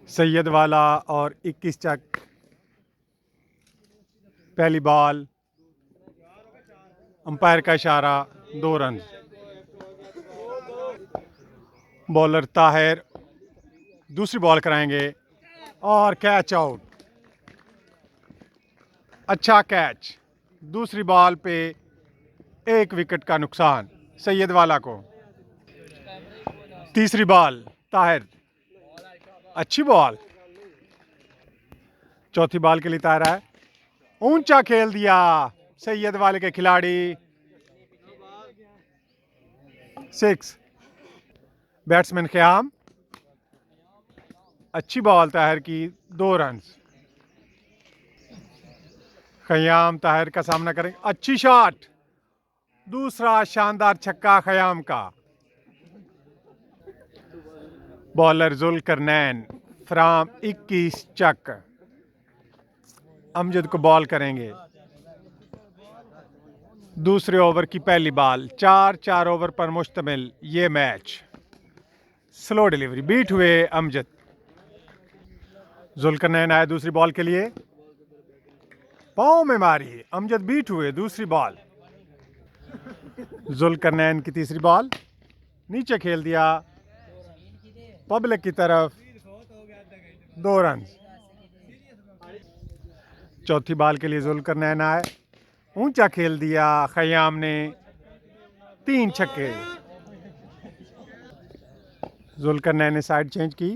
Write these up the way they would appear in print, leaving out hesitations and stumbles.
सैयद वाला और 21 चक। पहली बॉल, अंपायर का इशारा, 2 रन। बॉलर ताहिर दूसरी बॉल कराएंगे और कैच आउट। अच्छा कैच। दूसरी बॉल पे 1 विकेट का नुकसान सैयद वाला को। तीसरी बॉल ताहिर, अच्छी बॉल। चौथी बॉल के लिए तैयार है, ऊंचा खेल दिया सैयद वाले के खिलाड़ी, 6। बैट्समैन ख्याम, अच्छी बॉल ताहिर की, 2 रन। खयाम ताहिर का सामना करेंगे, अच्छी शॉट, दूसरा शानदार छक्का खयाम का। बॉलर जुल्करनैन फ्राम 21 चक अमजद को बॉल करेंगे। दूसरे ओवर की पहली बॉल, 4 ओवर पर मुश्तमिल ये मैच। स्लो डिलीवरी, बीट हुए अमजद। जुल्करनैन आए दूसरी बॉल के लिए, पांव में मारी, अमजद बीट हुए। दूसरी बॉल, जुल्करनैन की तीसरी बॉल, नीचे खेल दिया पब्लिक की तरफ, 2 रन। चौथी बॉल के लिए जुल्करनैन आए, ऊंचा खेल दिया खयाम ने, 3 छक्के। जुल्करनैन ने साइड चेंज की,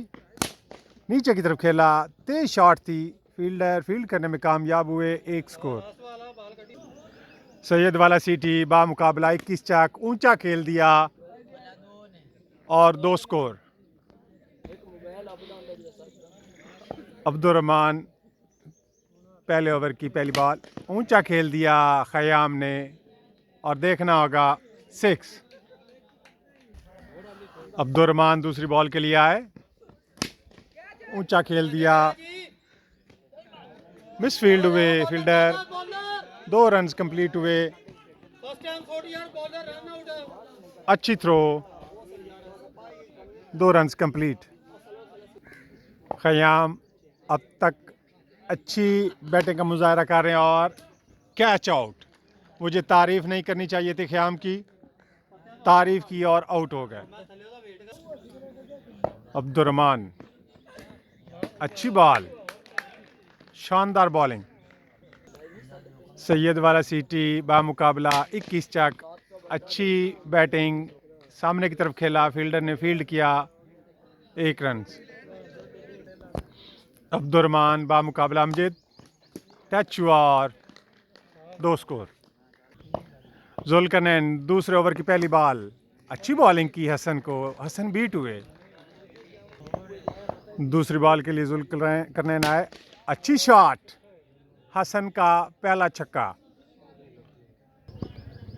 नीचे की तरफ खेला, तेज शॉट थी, फील्डर फील्ड करने में कामयाब हुए, 1 स्कोर। सैयद वाला सीटी बामुकाबला 21 चक, ऊंचा खेल दिया और 2 स्कोर। अब्दुर्रहमान पहले ओवर की पहली बॉल, ऊंचा खेल दिया खयाम ने और देखना होगा 6। अब्दुर्रहमान दूसरी बॉल के लिए आए, ऊंचा खेल दिया, मिस फील्ड हुए फील्डर, 2 रन कंप्लीट हुए। अच्छी थ्रो, 2 रन कंप्लीट। खयाम अब तक अच्छी बैटिंग का मुजाहरा कर रहे हैं और कैच आउट। मुझे तारीफ नहीं करनी चाहिए थी खयाम की, तारीफ की और आउट हो गए। अब्दुर्रहमान, अच्छी बॉल, शानदार बॉलिंग। सैयद वाला सीटी बामुकाबला 21 चक, अच्छी बैटिंग, सामने की तरफ खेला, फील्डर ने फील्ड किया, 1 रन। अब्दुर्रहमान बामुकाबला अमजद, टच हुआ और 2 स्कोर। जुल्करनैन दूसरे ओवर की पहली बॉल, अच्छी बॉलिंग की हसन को, हसन बीट हुए। दूसरी बॉल के लिए जुल्करनैन आए, अच्छी शॉट, हसन का पहला छक्का।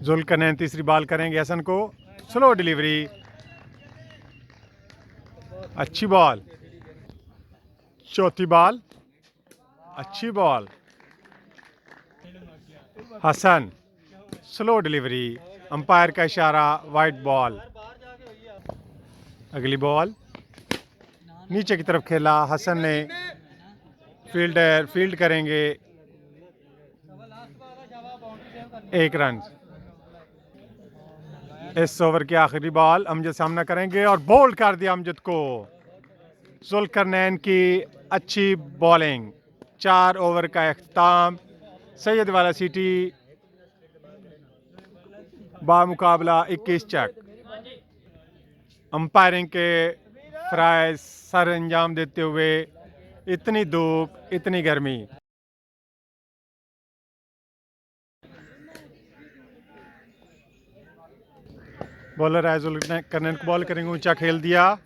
जुल्करनैन तीसरी बॉल करेंगे हसन को, स्लो डिलीवरी, अच्छी बॉल। चौथी बॉल, अच्छी ball, Hasan, slow delivery, umpire का इशारा, वाइट बॉल। अगली बॉल, नीचे की तरफ खेला, हसन ने, फील्डर फील्ड करेंगे, 1 रन। इस ओवर की आखिरी बॉल, अमजद सामना करेंगे और बोल्ड कर दिया अमजद को। जुल्करनैन की अच्छी बॉलिंग, 4 ओवर का अख्ताम। सैयद वाला सीटी बामुकाबला 21 चक। अंपायरिंग के फ्राइज सर अंजाम देते हुए, इतनी धूप, इतनी गर्मी। बॉलर है जुल्करनैन को बॉल करेंगे, ऊंचा खेल दिया,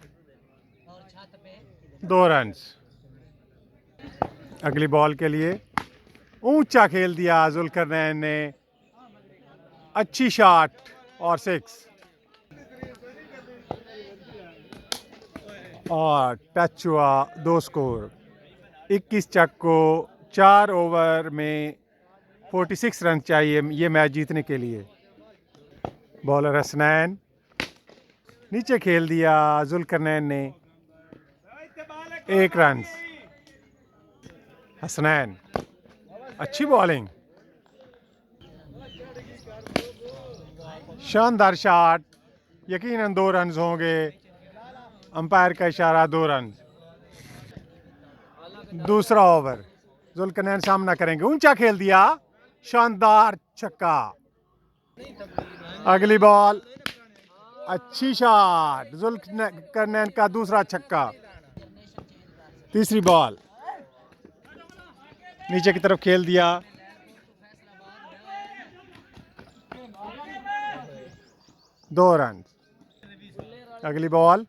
2 रन। अगली बॉल के लिए ऊंचा खेल दिया जुल्करनैन ने, अच्छी शॉट और 6। और टच हुआ, 2 स्कोर। 21 चक को 4 ओवर में 46 रन चाहिए ये मैच जीतने के लिए। बॉलर हसनैन, नीचे खेल दिया जुल्करनैन ने, 1 रन। हसनैन, अच्छी बॉलिंग, शानदार शॉट, यकीनन 2 रन होंगे। अंपायर का इशारा 2 रन। दूसरा ओवर, जुल्करनैन सामना करेंगे, ऊंचा खेल दिया, शानदार छक्का। अगली बॉल, अच्छी शॉट, जुल्करनैन का दूसरा छक्का। तीसरी बॉल, नीचे की तरफ खेल दिया, 2 रन। अगली बॉल,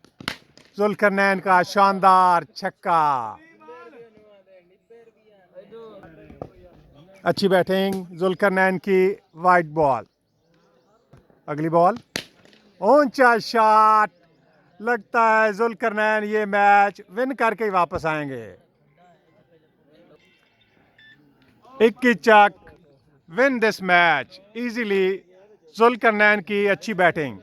जुल्करनैन का शानदार छक्का। अच्छी बैटिंग, जुल्करनैन की वाइड बॉल। अगली बॉल, ऊंचा शॉट, लगता है जुल्करनैन ये मैच विन करके ही वापस आएंगे। 21 Chak, win this match easily. Zulqarnain की अच्छी बैटिंग।